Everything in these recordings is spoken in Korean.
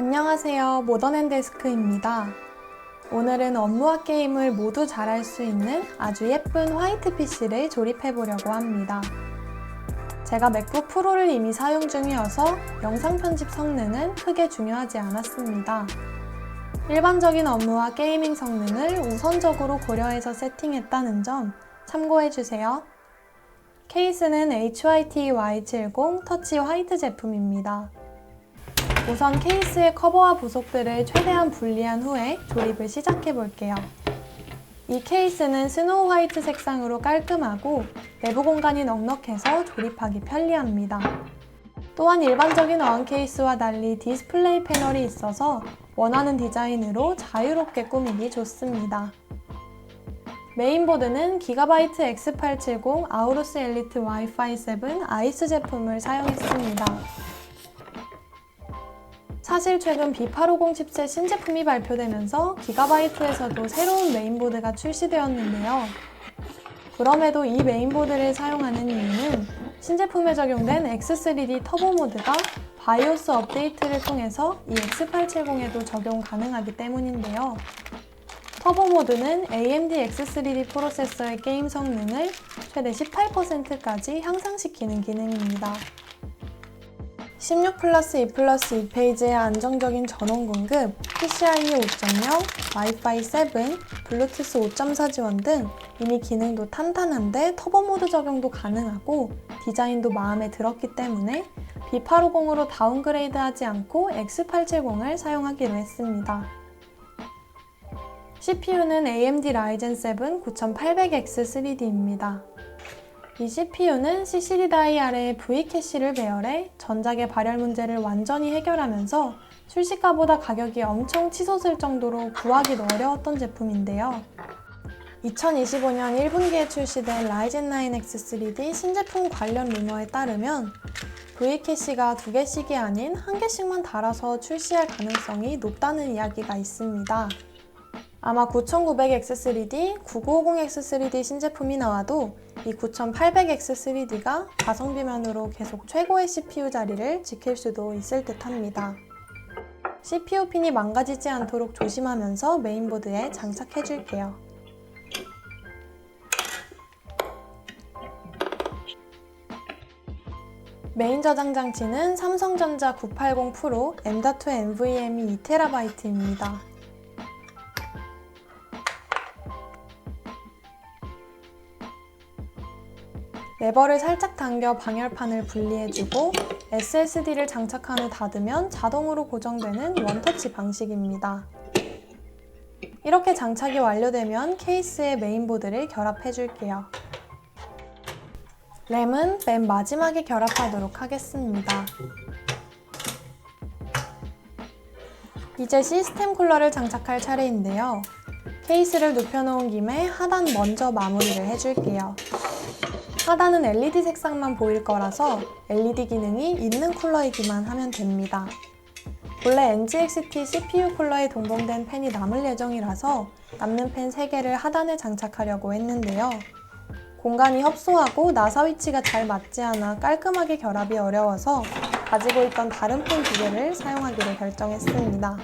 안녕하세요. 모던앤데스크입니다. 오늘은 업무와 게임을 모두 잘할 수 있는 아주 예쁜 화이트 PC를 조립해 보려고 합니다. 제가 맥북 프로를 이미 사용 중이어서 영상 편집 성능은 크게 중요하지 않았습니다. 일반적인 업무와 게이밍 성능을 우선적으로 고려해서 세팅했다는 점 참고해 주세요. 케이스는 HYT Y70 터치 화이트 제품입니다. 우선 케이스의 커버와 부속들을 최대한 분리한 후에 조립을 시작해 볼게요. 이 케이스는 스노우 화이트 색상으로 깔끔하고 내부 공간이 넉넉해서 조립하기 편리합니다. 또한 일반적인 어항 케이스와 달리 디스플레이 패널이 있어서 원하는 디자인으로 자유롭게 꾸미기 좋습니다. 메인보드는 기가바이트 X870 아우루스 엘리트 와이파이 7 아이스 제품을 사용했습니다. 사실 최근 B850 칩셋 신제품이 발표되면서 기가바이트에서도 새로운 메인보드가 출시되었는데요. 그럼에도 이 메인보드를 사용하는 이유는 신제품에 적용된 X3D 터보 모드가 바이오스 업데이트를 통해서 이 X870에도 적용 가능하기 때문인데요. 터보 모드는 AMD X3D 프로세서의 게임 성능을 최대 18%까지 향상시키는 기능입니다. 16 플러스 2 플러스 2 페이지의 안정적인 전원 공급, PCIe 5.0, 와이파이 7, 블루투스 5.4 지원 등 이미 기능도 탄탄한데 터보 모드 적용도 가능하고 디자인도 마음에 들었기 때문에 B850으로 다운그레이드하지 않고 X870을 사용하기로 했습니다. CPU는 AMD Ryzen 7 9800X3D입니다. 이 CPU는 CCD 다이 아래에 V캐시를 배열해 전작의 발열 문제를 완전히 해결하면서 출시가보다 가격이 엄청 치솟을 정도로 구하기도 어려웠던 제품인데요. 2025년 1분기에 출시된 라이젠 9 X3D 신제품 관련 루머에 따르면 V캐시가 2개씩이 아닌 1개씩만 달아서 출시할 가능성이 높다는 이야기가 있습니다. 아마 9900X3D, 9950X3D 신제품이 나와도 이 9800X3D가 가성비면으로 계속 최고의 CPU 자리를 지킬 수도 있을 듯 합니다. CPU 핀이 망가지지 않도록 조심하면서 메인보드에 장착해 줄게요. 메인 저장 장치는 삼성전자 980 프로 M.2 NVMe 2TB입니다. 레버를 살짝 당겨 방열판을 분리해주고 SSD를 장착한 후 닫으면 자동으로 고정되는 원터치 방식입니다. 이렇게 장착이 완료되면 케이스에 메인보드를 결합해줄게요. 램은 맨 마지막에 결합하도록 하겠습니다. 이제 시스템 쿨러를 장착할 차례인데요. 케이스를 눕혀놓은 김에 하단 먼저 마무리를 해줄게요. 하단은 LED 색상만 보일 거라서 LED 기능이 있는 쿨러이기만 하면 됩니다. 본래 NGXT CPU 쿨러에 동봉된 팬이 남을 예정이라서 남는 팬 3개를 하단에 장착하려고 했는데요. 공간이 협소하고 나사 위치가 잘 맞지 않아 깔끔하게 결합이 어려워서 가지고 있던 다른 팬 2개를 사용하기로 결정했습니다.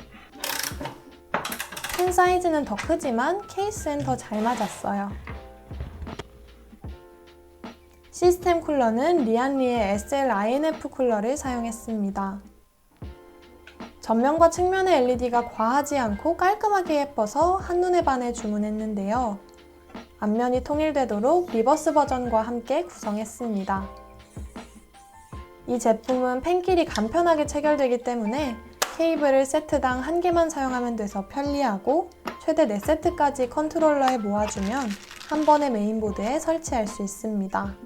팬 사이즈는 더 크지만 케이스엔 더 잘 맞았어요. 시스템 쿨러는 리안리의 SL-INF 쿨러를 사용했습니다. 전면과 측면의 LED가 과하지 않고 깔끔하게 예뻐서 한눈에 반해 주문했는데요. 앞면이 통일되도록 리버스 버전과 함께 구성했습니다. 이 제품은 팬끼리 간편하게 체결되기 때문에 케이블을 세트당 1개만 사용하면 돼서 편리하고 최대 4세트까지 컨트롤러에 모아주면 한 번에 메인보드에 설치할 수 있습니다.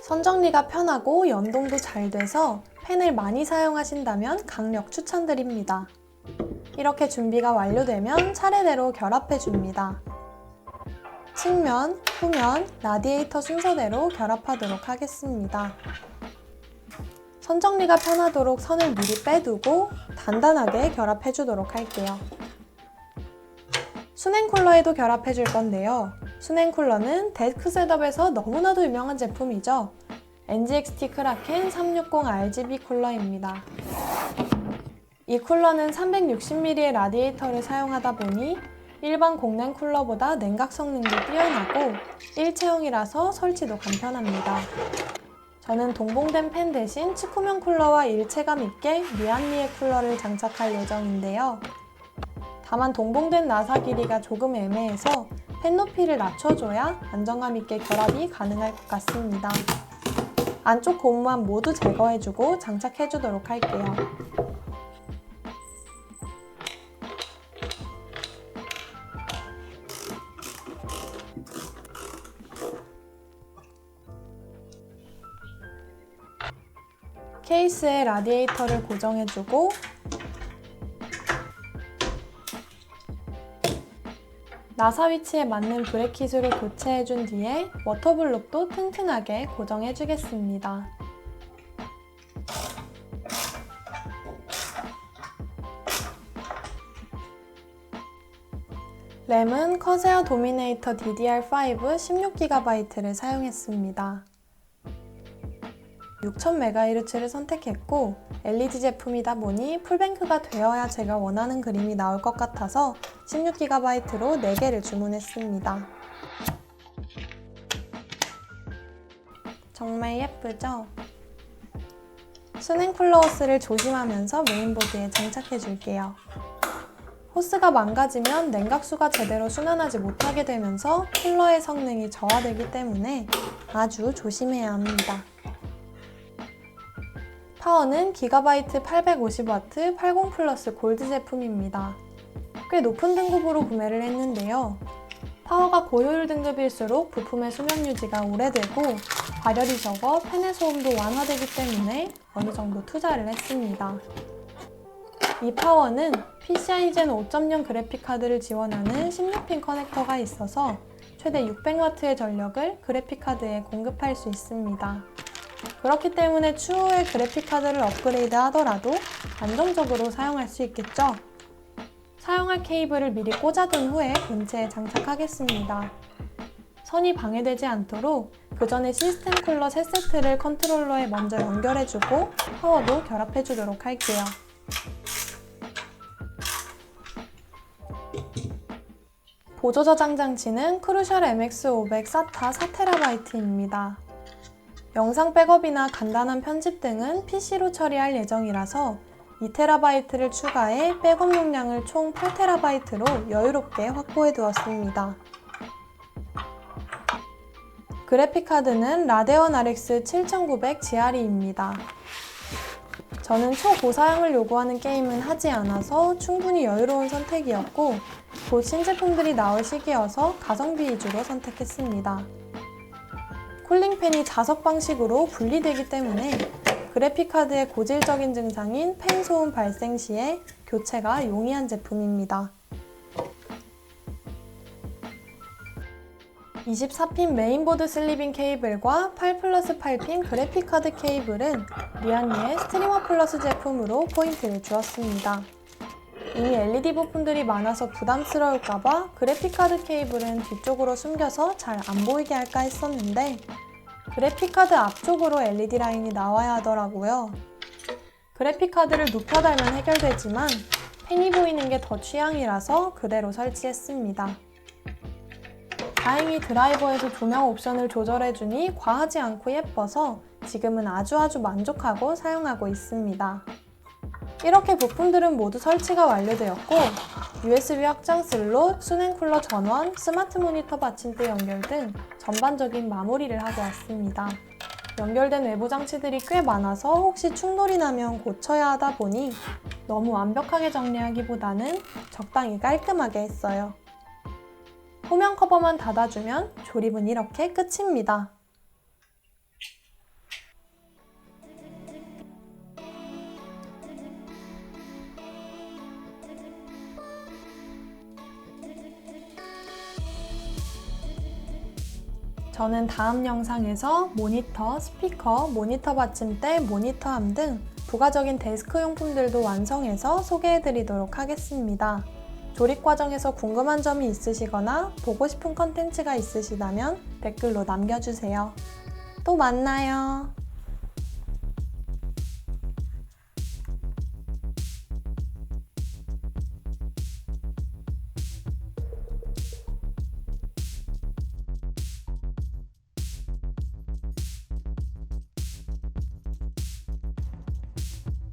선정리가 편하고 연동도 잘 돼서 펜을 많이 사용하신다면 강력 추천드립니다. 이렇게 준비가 완료되면 차례대로 결합해줍니다. 측면, 후면, 라디에이터 순서대로 결합하도록 하겠습니다. 선정리가 편하도록 선을 미리 빼두고 단단하게 결합해주도록 할게요. 수냉 쿨러에도 결합해줄 건데요. 수냉 쿨러는 데스크 셋업에서 너무나도 유명한 제품이죠. NGXT 크라켄 360 RGB 쿨러입니다. 이 쿨러는 360mm의 라디에이터를 사용하다 보니 일반 공냉 쿨러보다 냉각 성능도 뛰어나고 일체형이라서 설치도 간편합니다. 저는 동봉된 팬 대신 측후면 쿨러와 일체감 있게 미안리의 쿨러를 장착할 예정인데요. 다만 동봉된 나사 길이가 조금 애매해서 팬 높이를 낮춰줘야 안정감 있게 결합이 가능할 것 같습니다. 안쪽 고무만 모두 제거해주고 장착해주도록 할게요. 케이스에 라디에이터를 고정해주고 나사 위치에 맞는 브레킷으로 교체해준 뒤에 워터블록도 튼튼하게 고정해주겠습니다. 램은 커세어 도미네이터 DDR5 16GB를 사용했습니다. 6000MHz를 선택했고 LED 제품이다 보니 풀뱅크가 되어야 제가 원하는 그림이 나올 것 같아서 16GB로 4개를 주문했습니다. 정말 예쁘죠? 수냉 쿨러 호스를 조심하면서 메인보드에 장착해 줄게요. 호스가 망가지면 냉각수가 제대로 순환하지 못하게 되면서 쿨러의 성능이 저하되기 때문에 아주 조심해야 합니다. 파워는 기가바이트 850W 80 플러스 골드 제품입니다. 꽤 높은 등급으로 구매를 했는데요. 파워가 고효율 등급일수록 부품의 수명 유지가 오래되고 발열이 적어 팬의 소음도 완화되기 때문에 어느 정도 투자를 했습니다. 이 파워는 PCI Gen 5.0 그래픽카드를 지원하는 16핀 커넥터가 있어서 최대 600W의 전력을 그래픽카드에 공급할 수 있습니다. 그렇기 때문에 추후에 그래픽카드를 업그레이드 하더라도 안정적으로 사용할 수 있겠죠? 사용할 케이블을 미리 꽂아둔 후에 본체에 장착하겠습니다. 선이 방해되지 않도록 그 전에 시스템 쿨러 3세트를 컨트롤러에 먼저 연결해주고 파워도 결합해주도록 할게요. 보조 저장 장치는 크루셜 MX500 SATA 4TB입니다. 영상 백업이나 간단한 편집 등은 PC로 처리할 예정이라서 2TB를 추가해 백업 용량을 총 8TB로 여유롭게 확보해 두었습니다. 그래픽카드는 라데온 RX 7900 GRE입니다. 저는 초고사양을 요구하는 게임은 하지 않아서 충분히 여유로운 선택이었고 곧 신제품들이 나올 시기여서 가성비 위주로 선택했습니다. 쿨링팬이 자석 방식으로 분리되기 때문에 그래픽카드의 고질적인 증상인 팬 소음 발생 시에 교체가 용이한 제품입니다. 24핀 메인보드 슬리빙 케이블과 8+8핀 그래픽카드 케이블은 리안리의 스트리머 플러스 제품으로 포인트를 주었습니다. 이미 LED 부품들이 많아서 부담스러울까봐 그래픽카드 케이블은 뒤쪽으로 숨겨서 잘 안 보이게 할까 했었는데 그래픽카드 앞쪽으로 LED 라인이 나와야 하더라고요. 그래픽카드를 눕혀 달면 해결되지만 팬이 보이는 게 더 취향이라서 그대로 설치했습니다. 다행히 드라이버에서 조명 옵션을 조절해주니 과하지 않고 예뻐서 지금은 아주 만족하고 사용하고 있습니다. 이렇게 부품들은 모두 설치가 완료되었고 USB 확장 슬롯, 수냉 쿨러 전원, 스마트 모니터 받침대 연결 등 전반적인 마무리를 하고 왔습니다. 연결된 외부 장치들이 꽤 많아서 혹시 충돌이 나면 고쳐야 하다 보니 너무 완벽하게 정리하기보다는 적당히 깔끔하게 했어요. 후면 커버만 닫아주면 조립은 이렇게 끝입니다. 저는 다음 영상에서 모니터, 스피커, 모니터 받침대, 모니터암 등 부가적인 데스크 용품들도 완성해서 소개해드리도록 하겠습니다. 조립 과정에서 궁금한 점이 있으시거나 보고 싶은 컨텐츠가 있으시다면 댓글로 남겨주세요. 또 만나요.